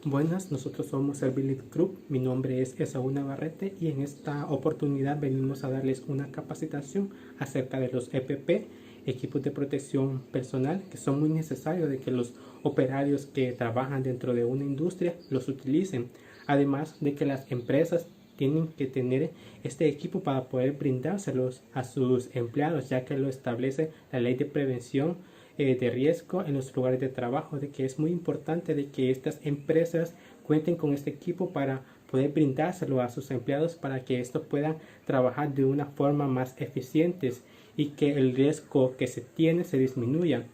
Buenas, nosotros somos Servilit Group, mi nombre es Esaú Navarrete y en esta oportunidad venimos a darles una capacitación acerca de los EPP, equipos de protección personal, que son muy necesarios de que los operarios que trabajan dentro de una industria los utilicen, además de que las empresas tienen que tener este equipo para poder brindárselos a sus empleados, ya que lo establece la ley de prevención de riesgo en los lugares de trabajo, de que es muy importante de que estas empresas cuenten con este equipo para poder brindárselo a sus empleados para que estos puedan trabajar de una forma más eficiente y que el riesgo que se tiene se disminuya.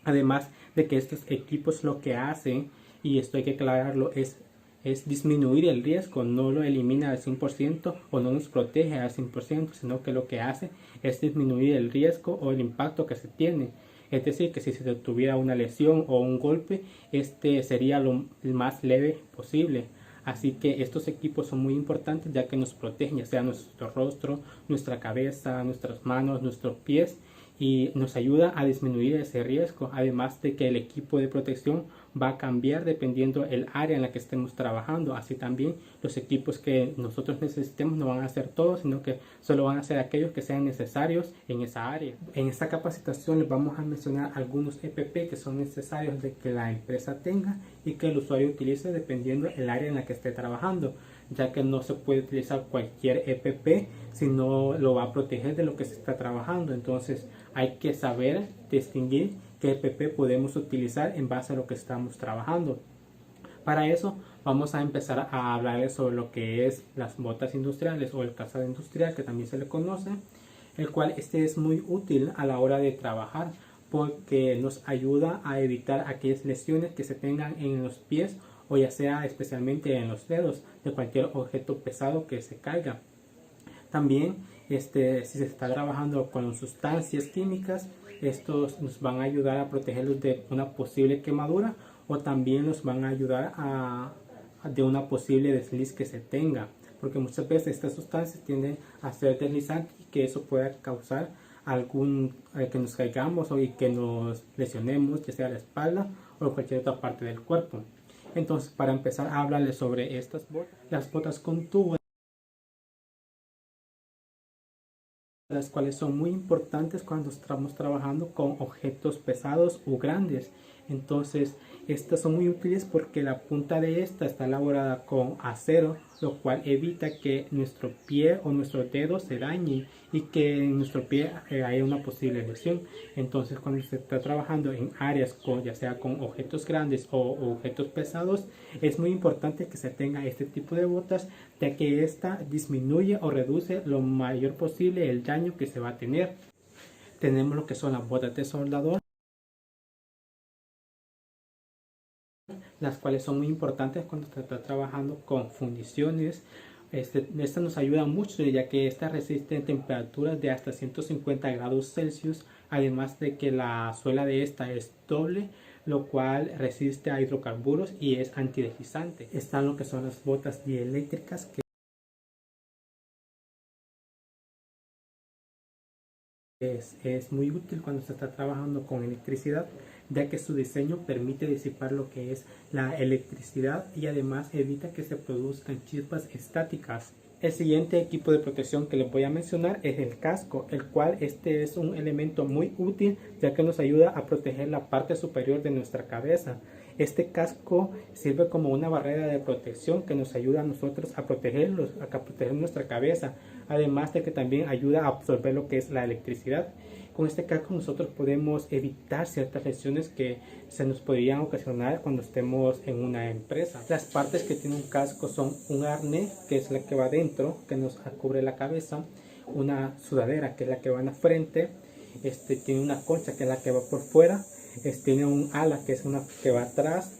Además de que estos equipos lo que hacen, y esto hay que aclararlo, es disminuir el riesgo, no lo elimina al 100% o no nos protege al 100%, sino que lo que hace es disminuir el riesgo o el impacto que se tiene. Es decir, que si se tuviera una lesión o un golpe, este sería lo más leve posible. Así que estos equipos son muy importantes ya que nos protegen, ya sea nuestro rostro, nuestra cabeza, nuestras manos, nuestros pies, y nos ayuda a disminuir ese riesgo, además de que el equipo de protección va a cambiar dependiendo el área en la que estemos trabajando. Así también los equipos que nosotros necesitemos no van a ser todos, sino que solo van a ser aquellos que sean necesarios en esa área. En esta capacitación les vamos a mencionar algunos EPP que son necesarios de que la empresa tenga y que el usuario utilice dependiendo el área en la que esté trabajando, ya que no se puede utilizar cualquier EPP si no lo va a proteger de lo que se está trabajando. Entonces hay que saber distinguir qué EPP podemos utilizar en base a lo que estamos trabajando. Para eso vamos a empezar a hablarles sobre lo que es las botas industriales o el calzado industrial, que también se le conoce, el cual este es muy útil a la hora de trabajar porque nos ayuda a evitar aquellas lesiones que se tengan en los pies o ya sea especialmente en los dedos de cualquier objeto pesado que se caiga. También si se está trabajando con sustancias químicas, estos nos van a ayudar a protegerlos de una posible quemadura o también nos van a ayudar de una posible desliz que se tenga, porque muchas veces estas sustancias tienden a ser deslizantes y que eso pueda causar que nos caigamos y que nos lesionemos, ya sea la espalda o cualquier otra parte del cuerpo. Entonces, para empezar a hablarles sobre estas botas, las botas con tubo, las cuales son muy importantes cuando estamos trabajando con objetos pesados o grandes. Entonces estas son muy útiles porque la punta de esta está elaborada con acero, lo cual evita que nuestro pie o nuestro dedo se dañe y que en nuestro pie haya una posible lesión. Entonces cuando se está trabajando en áreas ya sea con objetos grandes o objetos pesados, es muy importante que se tenga este tipo de botas, ya que esta disminuye o reduce lo mayor posible el daño que se va a tener. Tenemos lo que son las botas de soldador, las cuales son muy importantes cuando se está trabajando con fundiciones. Esta nos ayuda mucho ya que esta resiste temperaturas de hasta 150 grados Celsius, además de que la suela de esta es doble, lo cual resiste a hidrocarburos y es antideslizante. Están lo que son las botas dieléctricas, que es muy útil cuando se está trabajando con electricidad, ya que su diseño permite disipar lo que es la electricidad y además evita que se produzcan chispas estáticas. El siguiente equipo de protección que les voy a mencionar es el casco, el cual este es un elemento muy útil ya que nos ayuda a proteger la parte superior de nuestra cabeza. Este casco sirve como una barrera de protección que nos ayuda a nosotros a proteger nuestra cabeza, además de que también ayuda a absorber lo que es la electricidad. Con este casco nosotros podemos evitar ciertas lesiones que se nos podrían ocasionar cuando estemos en una empresa. Las partes que tiene un casco son un arnés, que es la que va adentro, que nos cubre la cabeza, una sudadera, que es la que va en la frente, tiene una concha, que es la que va por fuera, tiene un ala, que es una que va atrás,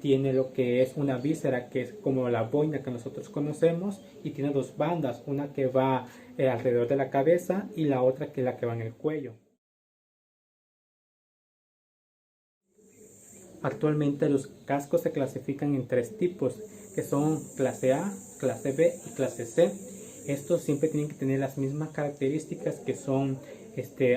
tiene lo que es una víscera, que es como la boina que nosotros conocemos, y tiene dos bandas, una que va alrededor de la cabeza y la otra que es la que va en el cuello. Actualmente los cascos se clasifican en tres tipos, que son clase A, clase B y clase C. Estos siempre tienen que tener las mismas características, que son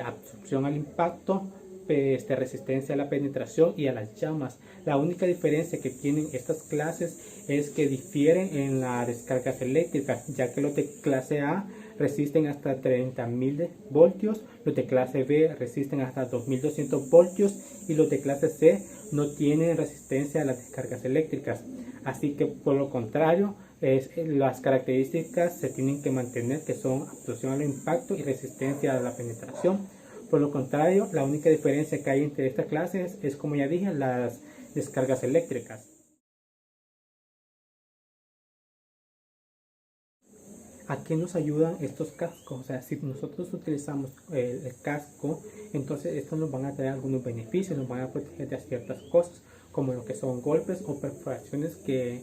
absorción al impacto, resistencia a la penetración y a las llamas. La única diferencia que tienen estas clases es que difieren en las descargas eléctricas, ya que los de clase A resisten hasta 30.000 voltios, los de clase B resisten hasta 2.200 voltios y los de clase C no tienen resistencia a las descargas eléctricas. Así que por lo contrario, las características se tienen que mantener, que son absorción al impacto y resistencia a la penetración. Por lo contrario, la única diferencia que hay entre estas clases es, como ya dije, las descargas eléctricas. ¿A qué nos ayudan estos cascos? O sea, si nosotros utilizamos el casco, entonces estos nos van a traer algunos beneficios, nos van a proteger de ciertas cosas, como lo que son golpes o perforaciones que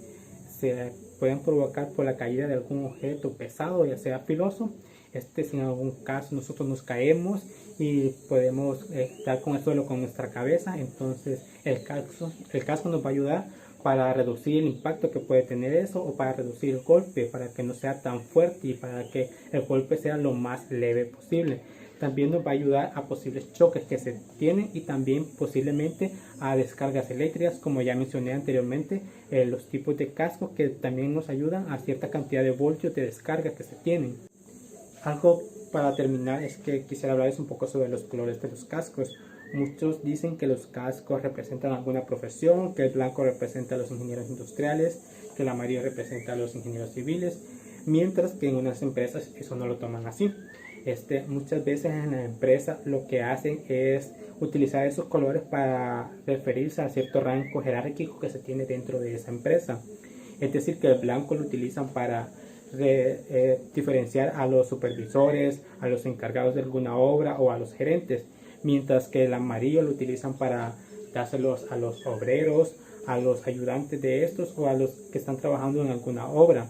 se pueden provocar por la caída de algún objeto pesado, ya sea filoso. Si en algún caso nosotros nos caemos y podemos dar con el suelo con nuestra cabeza, entonces el casco nos va a ayudar para reducir el impacto que puede tener eso, o para reducir el golpe, para que no sea tan fuerte y para que el golpe sea lo más leve posible. También nos va a ayudar a posibles choques que se tienen y también posiblemente a descargas eléctricas, como ya mencioné anteriormente, los tipos de cascos que también nos ayudan a cierta cantidad de voltios de descarga que se tienen. Algo para terminar es que quisiera hablarles un poco sobre los colores de los cascos. Muchos dicen que los cascos representan alguna profesión, que el blanco representa a los ingenieros industriales, que el amarillo representa a los ingenieros civiles, mientras que en unas empresas eso no lo toman así. Muchas veces en la empresa lo que hacen es utilizar esos colores para referirse a cierto rango jerárquico que se tiene dentro de esa empresa. Es decir, que el blanco lo utilizan para diferenciar a los supervisores, a los encargados de alguna obra o a los gerentes, mientras que el amarillo lo utilizan para dárselos a los obreros, a los ayudantes de estos o a los que están trabajando en alguna obra.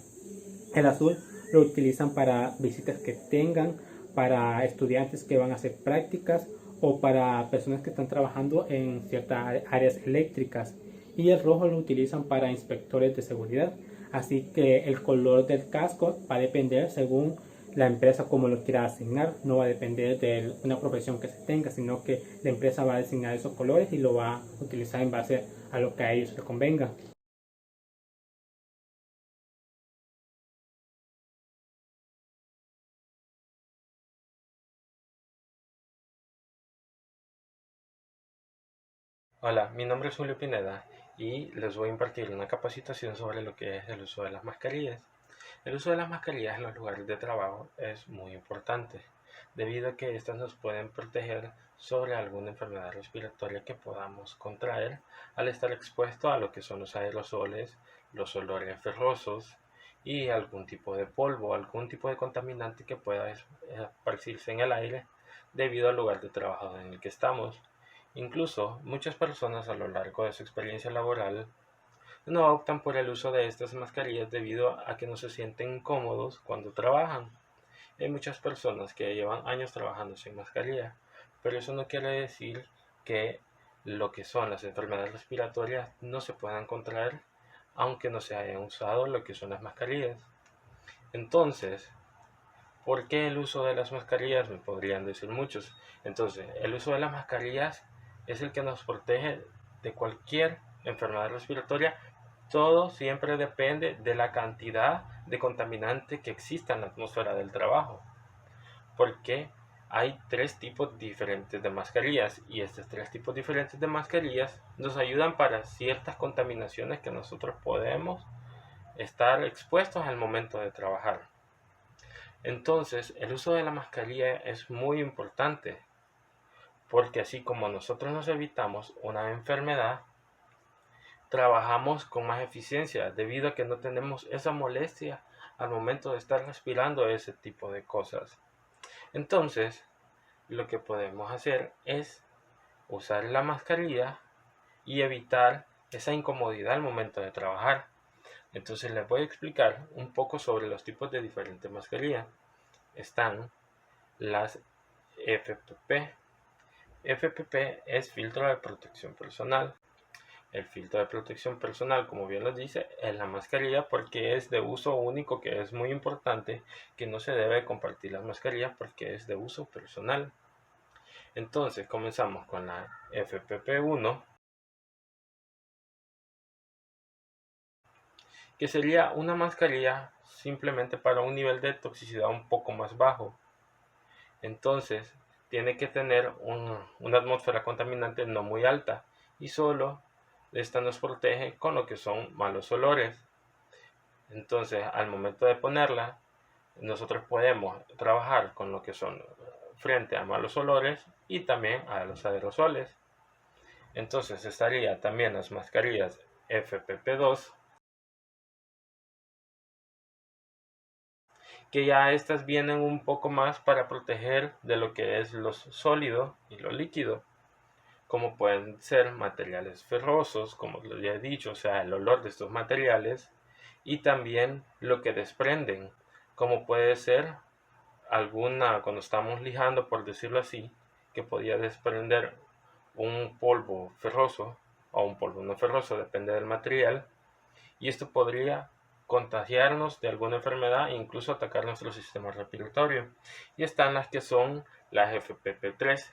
El azul lo utilizan para visitas que tengan, para estudiantes que van a hacer prácticas o para personas que están trabajando en ciertas áreas eléctricas. Y el rojo lo utilizan para inspectores de seguridad. Así que el color del casco va a depender según la empresa como lo quiera asignar. No va a depender de una profesión que se tenga, sino que la empresa va a designar esos colores y lo va a utilizar en base a lo que a ellos les convenga. Hola, mi nombre es Julio Pineda y les voy a impartir una capacitación sobre lo que es el uso de las mascarillas. El uso de las mascarillas en los lugares de trabajo es muy importante, debido a que estas nos pueden proteger sobre alguna enfermedad respiratoria que podamos contraer al estar expuesto a lo que son los aerosoles, los olores ferrosos y algún tipo de polvo, algún tipo de contaminante que pueda esparcirse en el aire debido al lugar de trabajo en el que estamos. Incluso, muchas personas a lo largo de su experiencia laboral no optan por el uso de estas mascarillas debido a que no se sienten cómodos cuando trabajan. Hay muchas personas que llevan años trabajando sin mascarilla, pero eso no quiere decir que lo que son las enfermedades respiratorias no se puedan contraer aunque no se hayan usado lo que son las mascarillas. Entonces, ¿por qué el uso de las mascarillas? Me podrían decir muchos. Entonces, el uso de las mascarillas es el que nos protege de cualquier enfermedad respiratoria. Todo siempre depende de la cantidad de contaminante que exista en la atmósfera del trabajo. Porque hay tres tipos diferentes de mascarillas y estos tres tipos diferentes de mascarillas nos ayudan para ciertas contaminaciones que nosotros podemos estar expuestos al momento de trabajar. Entonces, el uso de la mascarilla es muy importante, porque así como nosotros nos evitamos una enfermedad, trabajamos con más eficiencia debido a que no tenemos esa molestia al momento de estar respirando ese tipo de cosas. Entonces, lo que podemos hacer es usar la mascarilla y evitar esa incomodidad al momento de trabajar. Entonces les voy a explicar un poco sobre los tipos de diferentes mascarillas. Están las FPP. FPP es filtro de protección personal. El filtro de protección personal, como bien lo dice, es la mascarilla porque es de uso único, que es muy importante, que no se debe compartir las mascarillas porque es de uso personal. Entonces comenzamos con la FPP1, que sería una mascarilla simplemente para un nivel de toxicidad un poco más bajo. Entonces tiene que tener una atmósfera contaminante no muy alta y solo esta nos protege con lo que son malos olores. Entonces al momento de ponerla, nosotros podemos trabajar con lo que son frente a malos olores y también a los aerosoles. Entonces estaría también las mascarillas FPP2, que ya estas vienen un poco más para proteger de lo que es lo sólido y lo líquido, como pueden ser materiales ferrosos, como ya he dicho, o sea, el olor de estos materiales, y también lo que desprenden, como puede ser alguna, cuando estamos lijando, por decirlo así, que podía desprender un polvo ferroso o un polvo no ferroso, depende del material, y esto podría contagiarnos de alguna enfermedad e incluso atacar nuestro sistema respiratorio. Y están las que son las FPP3,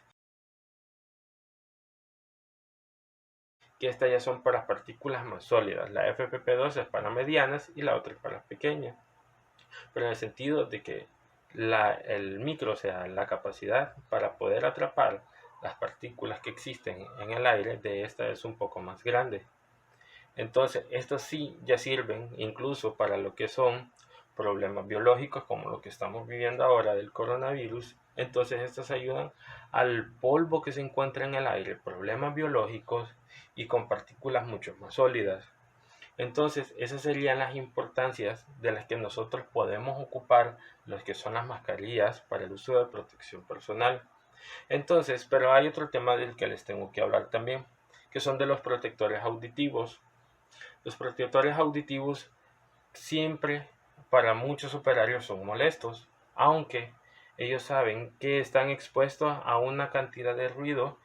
que estas ya son para partículas más sólidas. La FPP2 es para medianas y la otra es para pequeñas. Pero en el sentido de que el micro, o sea, la capacidad para poder atrapar las partículas que existen en el aire de esta es un poco más grande. Entonces, estos sí ya sirven incluso para lo que son problemas biológicos como lo que estamos viviendo ahora del coronavirus. Entonces, estos ayudan al polvo que se encuentra en el aire, problemas biológicos y con partículas mucho más sólidas. Entonces, esas serían las importancias de las que nosotros podemos ocupar los que son las mascarillas para el uso de protección personal. Entonces, pero hay otro tema del que les tengo que hablar también, que son de los protectores auditivos. Los protectores auditivos siempre para muchos operarios son molestos, aunque ellos saben que están expuestos a una cantidad de ruido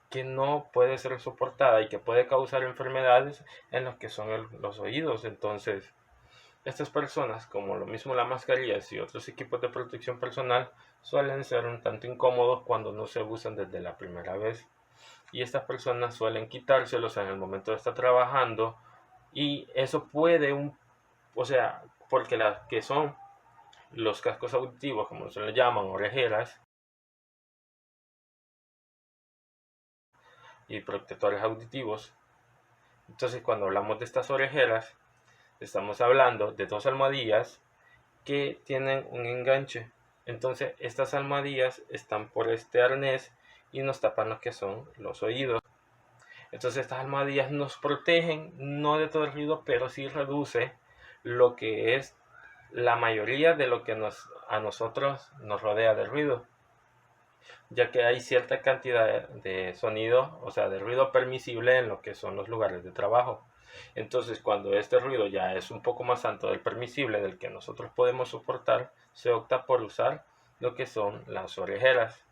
que no puede ser soportada y que puede causar enfermedades en los que son los oídos. Entonces, estas personas, como lo mismo las mascarillas y otros equipos de protección personal, suelen ser un tanto incómodos cuando no se usan desde la primera vez. Y estas personas suelen quitárselos en el momento de estar trabajando y eso puede, o sea, porque las que son los cascos auditivos, como se les llaman, orejeras y protectores auditivos. Entonces, cuando hablamos de estas orejeras, estamos hablando de dos almohadillas que tienen un enganche. Entonces, estas almohadillas están por este arnés y nos tapan lo que son los oídos. Entonces, estas almohadillas nos protegen, no de todo el ruido, pero sí reduce lo que es la mayoría de lo que a nosotros nos rodea de ruido, ya que hay cierta cantidad de sonido, o sea, de ruido permisible en lo que son los lugares de trabajo. Entonces, cuando este ruido ya es un poco más alto del permisible, del que nosotros podemos soportar, se opta por usar lo que son las orejeras.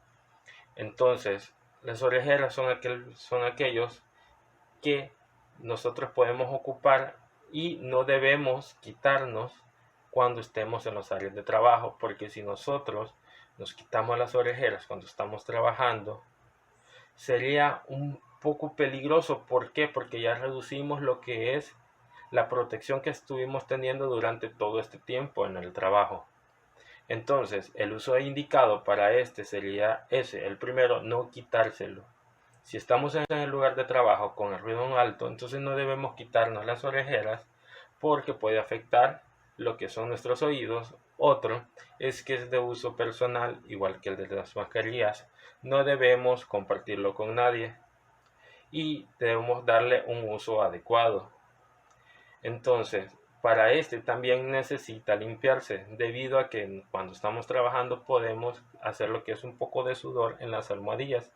Entonces, las orejeras son aquellos que nosotros podemos ocupar y no debemos quitarnos cuando estemos en los áreas de trabajo, porque si nosotros nos quitamos las orejeras cuando estamos trabajando, sería un poco peligroso. ¿Por qué? Porque ya reducimos lo que es la protección que estuvimos teniendo durante todo este tiempo en el trabajo. Entonces, el uso indicado para este sería ese, el primero, no quitárselo. Si estamos en el lugar de trabajo con el ruido alto, entonces no debemos quitarnos las orejeras porque puede afectar lo que son nuestros oídos. Otro es que es de uso personal, igual que el de las mascarillas. No debemos compartirlo con nadie y debemos darle un uso adecuado. Entonces, para este también necesita limpiarse, debido a que cuando estamos trabajando podemos hacer lo que es un poco de sudor en las almohadillas,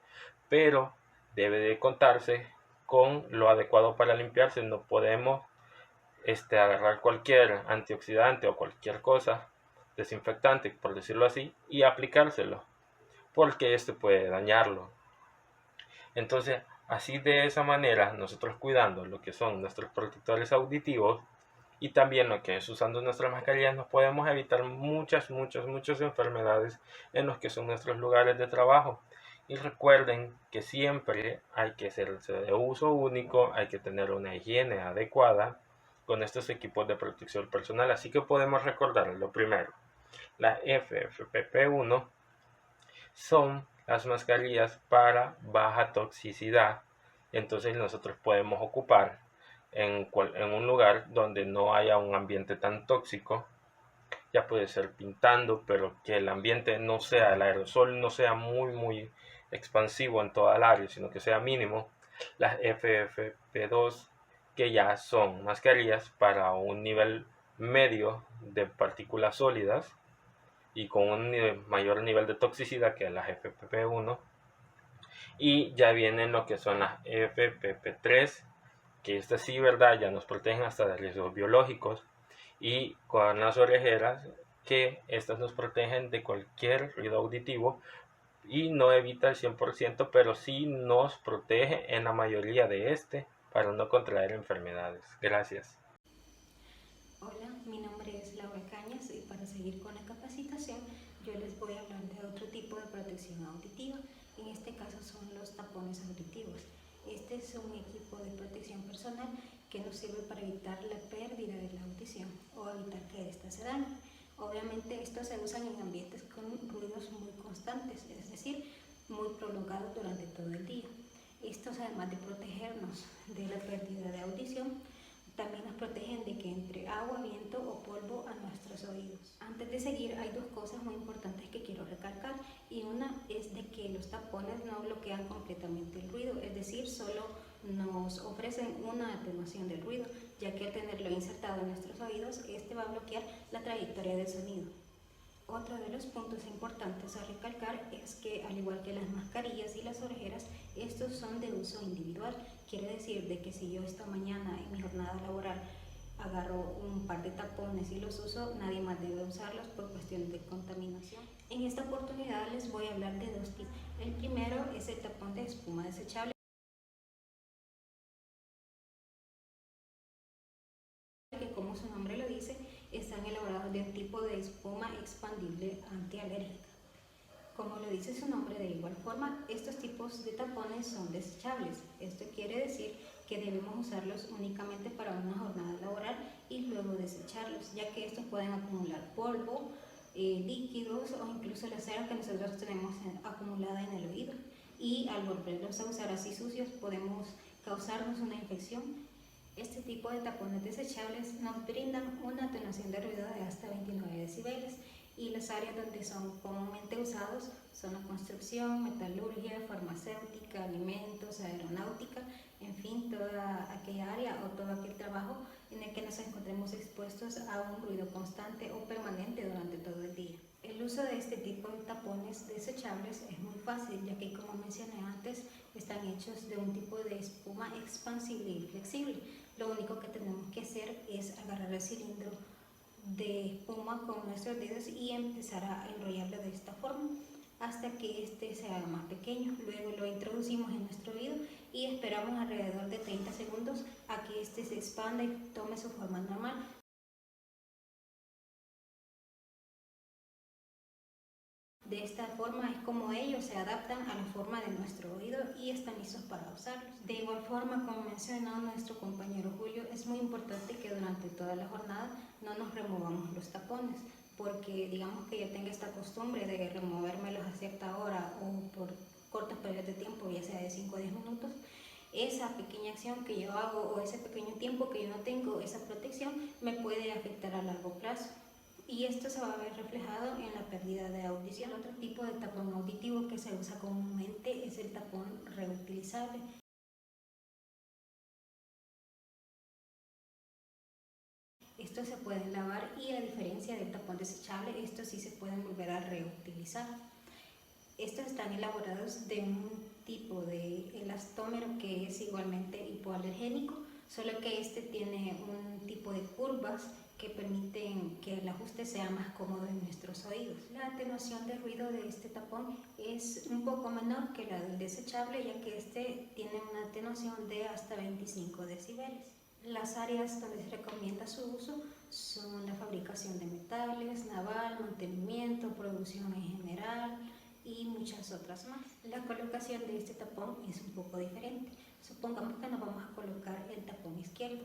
pero debe de contarse con lo adecuado para limpiarse. No podemos agarrar cualquier antioxidante o cualquier cosa, desinfectante, por decirlo así, y aplicárselo, porque este puede dañarlo. Entonces, así de esa manera, nosotros cuidando lo que son nuestros protectores auditivos y también lo que es usando nuestras mascarillas, nos podemos evitar muchas enfermedades en los que son nuestros lugares de trabajo. Y recuerden que siempre hay que hacerse de uso único, hay que tener una higiene adecuada con estos equipos de protección personal. Así que podemos recordar lo primero, la FFP1 son las mascarillas para baja toxicidad. Entonces nosotros podemos ocupar en un lugar donde no haya un ambiente tan tóxico. Ya puede ser pintando, pero que el ambiente no sea, el aerosol no sea muy expansivo en toda el área, sino que sea mínimo. Las FFP2, que ya son mascarillas para un nivel medio de partículas sólidas y con un mayor nivel de toxicidad que las FFP1. Y ya vienen lo que son las FFP3, que estas sí, verdad, ya nos protegen hasta de riesgos biológicos, y con las orejeras, que estas nos protegen de cualquier ruido auditivo y no evita el 100%, pero sí nos protege en la mayoría de para no contraer enfermedades. Gracias. Hola, mi nombre es Laura Cañas y para seguir con la capacitación yo les voy a hablar de otro tipo de protección auditiva. En este caso son los tapones auditivos. Este es un equipo de protección personal que nos sirve para evitar la pérdida de la audición o evitar que ésta se dañe. Obviamente estos se usan en ambientes con ruidos muy constantes, es decir, muy prolongados durante todo el día. Estos, además de protegernos de la pérdida de audición, también nos protegen de que entre agua, viento o polvo a nuestros oídos. Antes de seguir, hay dos cosas muy importantes que quiero recalcar, y una es de que los tapones no bloquean completamente el ruido, es decir, solo nos ofrecen una atenuación del ruido, ya que al tenerlo insertado en nuestros oídos, este va a bloquear la trayectoria del sonido. Otro de los puntos importantes a recalcar es que, al igual que las mascarillas y las orejeras, estos son de uso individual. Quiere decir de que si yo esta mañana en mi jornada laboral agarro un par de tapones y los uso, nadie más debe usarlos por cuestiones de contaminación. En esta oportunidad les voy a hablar de dos tipos. El primero es el tapón de espuma desechable, que, como su nombre lo dice, están elaborados de un tipo de espuma expandible antialérgica. Como lo dice su nombre, de igual forma, estos tipos de tapones son desechables. Esto quiere decir que debemos usarlos únicamente para una jornada laboral y luego desecharlos, ya que estos pueden acumular polvo, líquidos o incluso la cera que nosotros tenemos acumulada en el oído. Y al volverlos a usar así sucios, podemos causarnos una infección. Este tipo de tapones desechables nos brindan una atenuación de ruido de hasta 29 decibeles, y las áreas donde son comúnmente usados son la construcción, metalurgia, farmacéutica, alimentos, aeronáutica, en fin, toda aquella área o todo aquel trabajo en el que nos encontremos expuestos a un ruido constante o permanente durante todo el día. El uso de este tipo de tapones desechables es muy fácil, ya que, como mencioné antes, están hechos de un tipo de espuma expansible y flexible. Lo único que tenemos que hacer es agarrar el cilindro de espuma con nuestros dedos y empezar a enrollarlo de esta forma hasta que este se haga más pequeño. Luego lo introducimos en nuestro oído y esperamos alrededor de 30 segundos a que este se expanda y tome su forma normal. De esta forma es como ellos se adaptan a la forma de nuestro oído y están listos para usarlos. De igual forma, como mencionó nuestro compañero Julio, es muy importante que durante toda la jornada no nos removamos los tapones, porque digamos que yo tenga esta costumbre de removérmelos a cierta hora o por cortos periodos de tiempo, ya sea de 5 o 10 minutos, esa pequeña acción que yo hago o ese pequeño tiempo que yo no tengo esa protección me puede afectar a largo plazo. Y esto se va a ver reflejado en la pérdida de audición. Otro tipo de tapón auditivo que se usa comúnmente es el tapón reutilizable. Estos se pueden lavar y, a diferencia del tapón desechable, estos sí se pueden volver a reutilizar. Estos están elaborados de un tipo de elastómero que es igualmente hipoalergénico, solo que este tiene un tipo de curvas que permiten que el ajuste sea más cómodo en nuestros oídos. La atenuación de ruido de este tapón es un poco menor que la del desechable, ya que este tiene una atenuación de hasta 25 decibeles. Las áreas donde se recomienda su uso son la fabricación de metales, naval, mantenimiento, producción en general, y muchas otras más. La colocación de este tapón es un poco diferente. Supongamos que nos vamos a colocar el tapón izquierdo.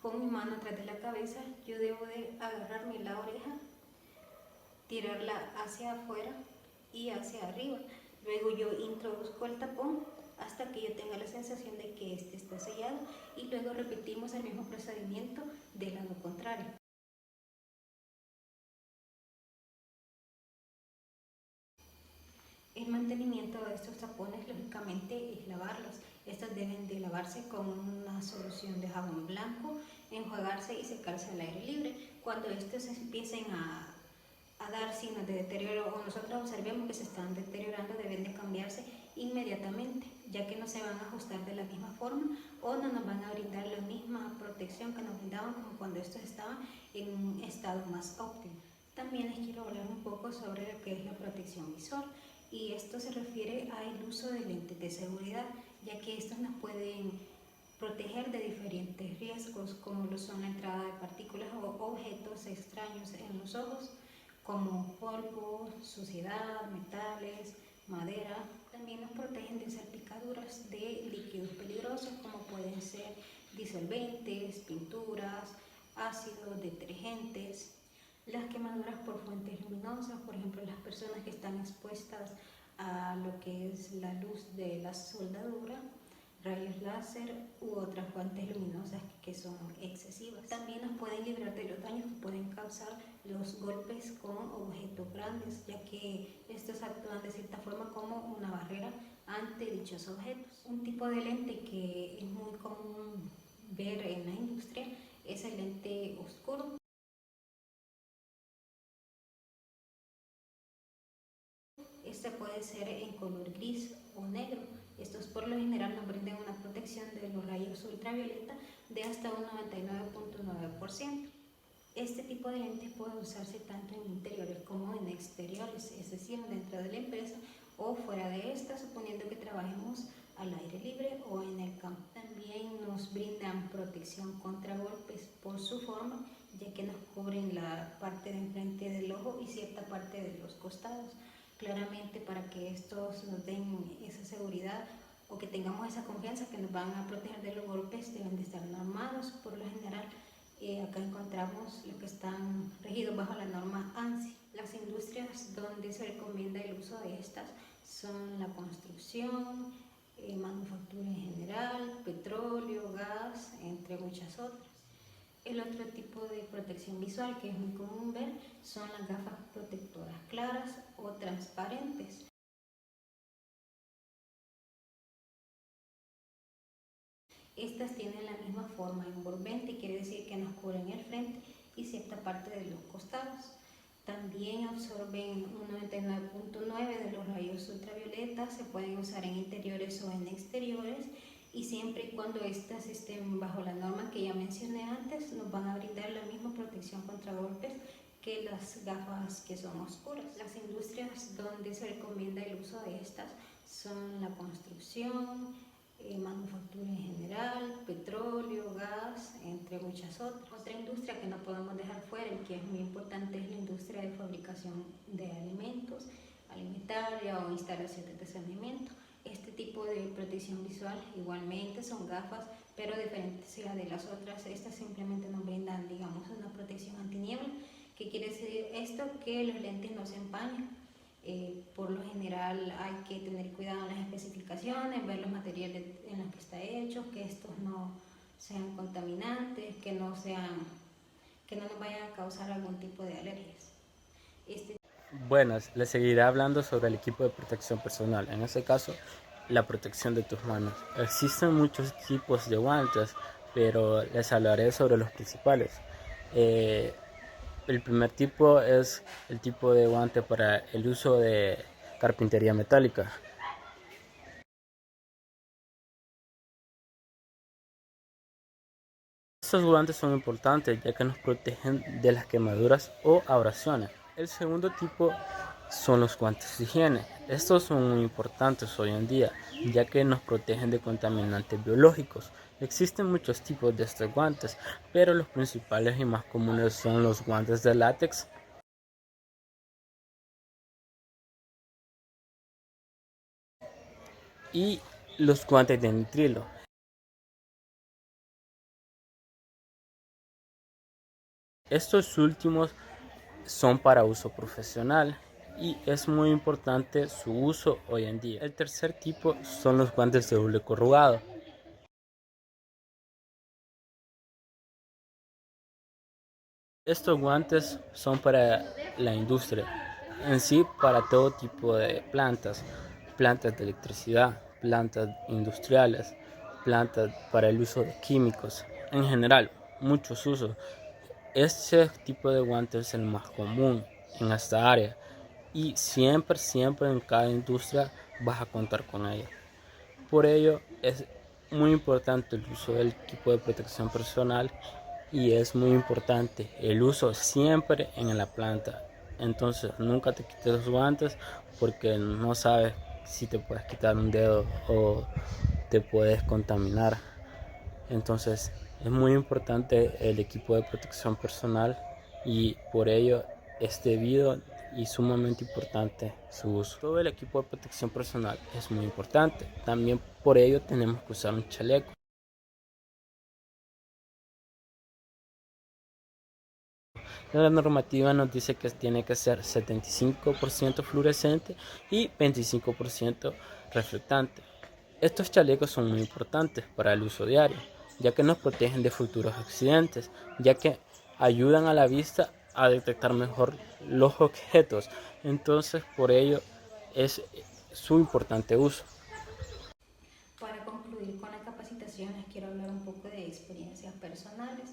Con mi mano atrás de la cabeza yo debo de agarrarme la oreja, tirarla hacia afuera y hacia arriba. Luego yo introduzco el tapón hasta que yo tenga la sensación de que este está sellado y luego repetimos el mismo procedimiento del lado contrario. El mantenimiento de estos tapones lógicamente es lavarlos. Estos deben de lavarse con una solución de jabón blanco, enjuagarse y secarse al aire libre. Cuando estos empiecen a dar signos de deterioro o nosotros observemos que se están deteriorando, deben de cambiarse inmediatamente, ya que no se van a ajustar de la misma forma o no nos van a brindar la misma protección que nos brindaban como cuando estos estaban en un estado más óptimo. También les quiero hablar un poco sobre lo que es la protección visual, y esto se refiere al uso de lentes de seguridad, ya que estos nos pueden proteger de diferentes riesgos como lo son la entrada de partículas o objetos extraños en los ojos, como polvo, suciedad, metales, madera. También nos protegen de salpicaduras de líquidos peligrosos como pueden ser disolventes, pinturas, ácidos, detergentes. Las quemaduras por fuentes luminosas, por ejemplo las personas que están expuestas a lo que es la luz de la soldadura, rayos láser u otras fuentes luminosas que son excesivas. También nos pueden librar de los daños que pueden causar los golpes con objetos grandes, ya que estos actúan de cierta forma como una barrera ante dichos objetos. Un tipo de lente que es muy común ver en la industria es el lente oscuro. Este puede ser en color gris o negro. Estos por lo general nos brindan una protección de los rayos ultravioleta de hasta un 99.9%. Este tipo de lentes puede usarse tanto en interiores como en exteriores, es decir, dentro de la empresa o fuera de esta, suponiendo que trabajemos al aire libre o en el campo. También nos brindan protección contra golpes por su forma, ya que nos cubren la parte de enfrente del ojo y cierta parte de los costados. Claramente, para que estos nos den esa seguridad o que tengamos esa confianza que nos van a proteger de los golpes, deben de estar normados. Por lo general, acá encontramos los que están regidos bajo la norma ANSI. Las industrias donde se recomienda el uso de estas son la construcción, manufactura en general, petróleo, gas, entre muchas otras. El otro tipo de protección visual que es muy común ver son las gafas protectoras claras o transparentes. Estas tienen la misma forma envolvente, quiere decir que nos cubren el frente y cierta parte de los costados. También absorben un 99.9% de los rayos ultravioletas, se pueden usar en interiores o en exteriores, y siempre y cuando estas estén bajo la norma que ya mencioné antes, nos van a brindar la misma protección contra golpes que las gafas que son oscuras. Las industrias donde se recomienda el uso de estas son la construcción, manufactura en general, petróleo, gas, entre muchas otras. Otra industria que no podemos dejar fuera y que es muy importante es la industria de fabricación de alimentos, alimentaria o instalaciones de saneamiento. Este tipo de protección visual igualmente son gafas, pero diferentes a de las otras. Estas simplemente nos brindan, digamos, una protección antiniebla. ¿Qué quiere decir esto? Que los lentes no se empañan. Por lo general hay que tener cuidado en las especificaciones, ver los materiales en los que está hecho, que estos no sean contaminantes, que no nos vayan a causar algún tipo de alergias. Bueno, les seguiré hablando sobre el equipo de protección personal, en este caso la protección de tus manos. Existen muchos tipos de guantes, pero les hablaré sobre los principales. El primer tipo es el tipo de guante para el uso de carpintería metálica. Estos guantes son importantes ya que nos protegen de las quemaduras o abrasiones. El segundo tipo son los guantes de higiene. Estos son muy importantes hoy en día ya que nos protegen de contaminantes biológicos. Existen muchos tipos de estos guantes, pero los principales y más comunes son los guantes de látex, y los guantes de nitrilo. Estos últimos son para uso profesional y es muy importante su uso hoy en día. El tercer tipo son los guantes de doble corrugado. Estos guantes son para la industria, en sí para todo tipo de plantas, plantas de electricidad, plantas industriales, plantas para el uso de químicos, en general, muchos usos. Este tipo de guantes es el más común en esta área y siempre en cada industria vas a contar con ella. Por ello es muy importante el uso del equipo de protección personal y es muy importante el uso siempre en la planta. Entonces nunca te quites los guantes porque no sabes si te puedes quitar un dedo o te puedes contaminar. Entonces es muy importante el equipo de protección personal y por ello es debido y sumamente importante su uso. Todo el equipo de protección personal es muy importante. También por ello tenemos que usar un chaleco. La normativa nos dice que tiene que ser 75% fluorescente y 25% reflectante. Estos chalecos son muy importantes para el uso diario, ya que nos protegen de futuros accidentes, ya que ayudan a la vista a detectar mejor los objetos. Entonces, por ello es su importante uso. Para concluir con la capacitación, les quiero hablar un poco de experiencias personales.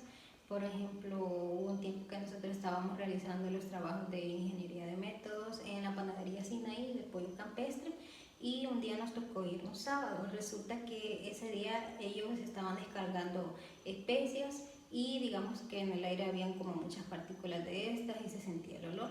Por ejemplo, hubo un tiempo que nosotros estábamos realizando los trabajos de ingeniería de métodos en la panadería Sinaí de pollo campestre y un día nos tocó ir un sábado. Resulta que ese día ellos estaban descargando especias y digamos que en el aire habían como muchas partículas de estas y se sentía el olor.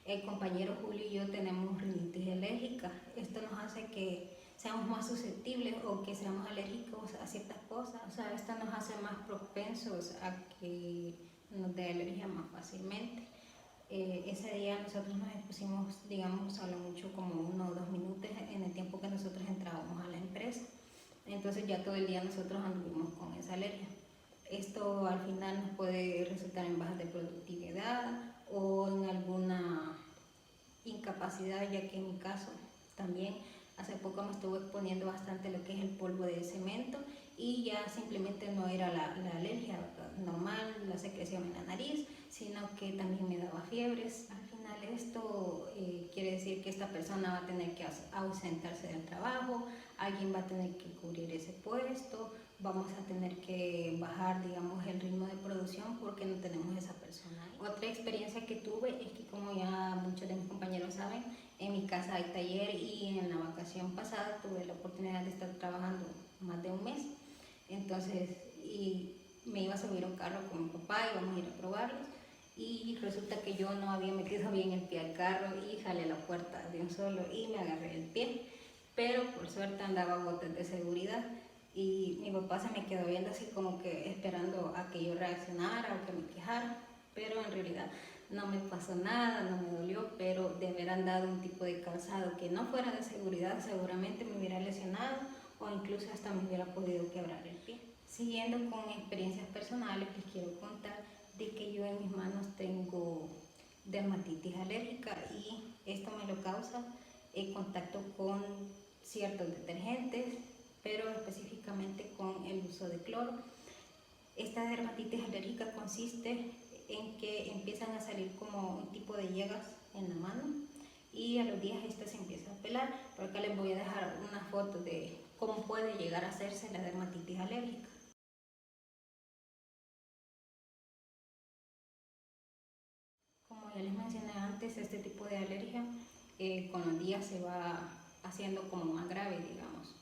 El compañero Julio y yo tenemos rinitis alérgica. Esto nos hace que seamos más susceptibles o que seamos alérgicos a ciertas cosas. O sea, esto nos hace más propensos a que nos dé alergia más fácilmente. Ese día nosotros nos expusimos, digamos, a lo mucho como 1 o 2 minutos en el tiempo que nosotros entrábamos a la empresa. Entonces ya todo el día nosotros anduvimos con esa alergia. Esto al final nos puede resultar en bajas de productividad o en alguna incapacidad, ya que en mi caso también hace poco me estuve exponiendo bastante lo que es el polvo de cemento y ya simplemente no era la alergia normal, la secreción en la nariz, sino que también me daba fiebres. Al final esto quiere decir que esta persona va a tener que ausentarse del trabajo, alguien va a tener que cubrir ese puesto, vamos a tener que bajar, digamos, el ritmo de producción porque no tenemos esa persona. Otra experiencia que tuve es que, como ya muchos de mis compañeros saben, en mi casa hay taller y en la vacación pasada tuve la oportunidad de estar trabajando más de un mes. Entonces, y me iba a subir a un carro con mi papá y íbamos a ir a probarlos. Y resulta que yo no había metido bien el pie al carro y jalé la puerta de un solo y me agarré el pie. Pero por suerte andaba botas de seguridad y mi papá se me quedó viendo así como que esperando a que yo reaccionara o que me quejara, pero en realidad no me pasó nada, no me dolió, pero de haber andado un tipo de calzado que no fuera de seguridad seguramente me hubiera lesionado o incluso hasta me hubiera podido quebrar el pie. Siguiendo con experiencias personales, les quiero contar de que yo en mis manos tengo dermatitis alérgica y esto me lo causa el contacto con ciertos detergentes, pero específicamente con el uso de cloro. Esta dermatitis alérgica consiste en que empiezan a salir como un tipo de llagas en la mano y a los días esta se empieza a pelar. Por acá les voy a dejar una foto de cómo puede llegar a hacerse la dermatitis alérgica. Como ya les mencioné antes, este tipo de alergia con los días se va haciendo como más grave, digamos.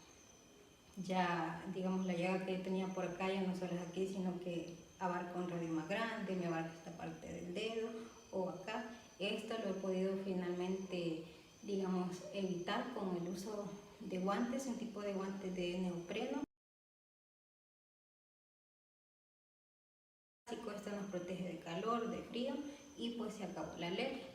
Ya, digamos, la llaga que tenía por acá ya no solo es aquí, sino que abarca un radio más grande, me abarca esta parte del dedo o acá. Esto lo he podido finalmente, digamos, evitar con el uso de guantes, un tipo de guantes de neopreno. Esto nos protege de calor, de frío y pues se acabó la alergia.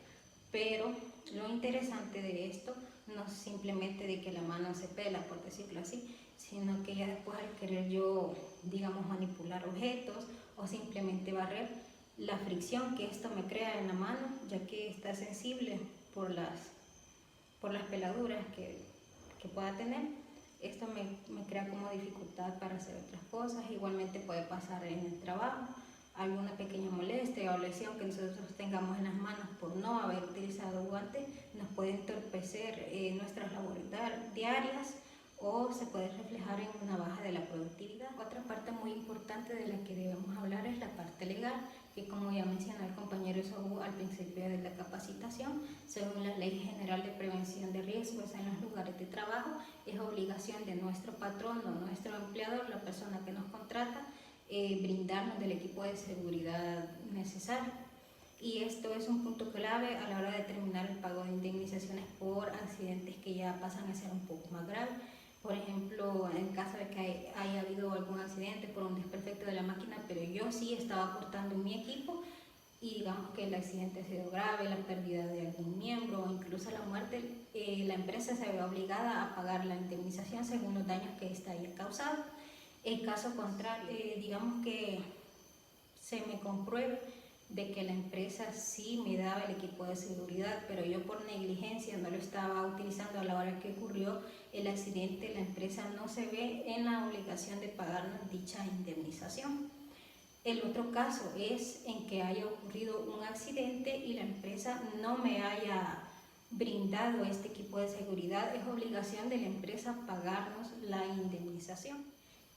Pero lo interesante de esto no simplemente de que la mano se pela, por decirlo así, sino que ya después al querer yo, digamos, manipular objetos o simplemente barrer, la fricción que esto me crea en la mano, ya que está sensible por las peladuras que pueda tener, esto me crea como dificultad para hacer otras cosas. Igualmente puede pasar en el trabajo, alguna pequeña molestia o lesión que nosotros tengamos en las manos por no haber utilizado guantes nos puede entorpecer nuestras labores diarias o se puede reflejar en una baja de la productividad. Otra parte muy importante de la que debemos hablar es la parte legal, que como ya mencionó el compañero Esaú al principio de la capacitación, según la Ley General de Prevención de Riesgos en los lugares de trabajo, es obligación de nuestro patrón o nuestro empleador, la persona que nos contrata, brindarnos del equipo de seguridad necesario. Y esto es un punto clave a la hora de determinar el pago de indemnizaciones por accidentes que ya pasan a ser un poco más graves. Por ejemplo, en caso de que haya habido algún accidente por un desperfecto de la máquina, pero yo sí estaba aportando en mi equipo y digamos que el accidente ha sido grave, la pérdida de algún miembro o incluso la muerte, la empresa se ve obligada a pagar la indemnización según los daños que ésta haya causado. En caso contrario, digamos que se me compruebe de que la empresa sí me daba el equipo de seguridad, pero yo por negligencia no lo estaba utilizando a la hora que ocurrió el accidente, la empresa no se ve en la obligación de pagarnos dicha indemnización. El otro caso es en que haya ocurrido un accidente y la empresa no me haya brindado este equipo de seguridad, es obligación de la empresa pagarnos la indemnización.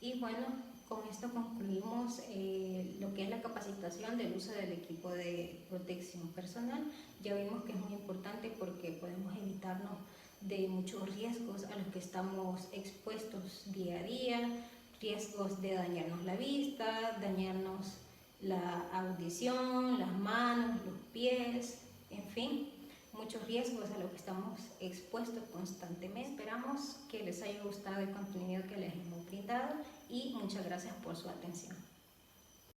Y bueno, con esto concluimos lo que es la capacitación del uso del equipo de protección personal. Ya vimos que es muy importante porque podemos evitarnos de muchos riesgos a los que estamos expuestos día a día, riesgos de dañarnos la vista, dañarnos la audición, las manos, los pies, en fin, muchos riesgos a los que estamos expuestos constantemente. Esperamos que les haya gustado el contenido que les hemos brindado y muchas gracias por su atención.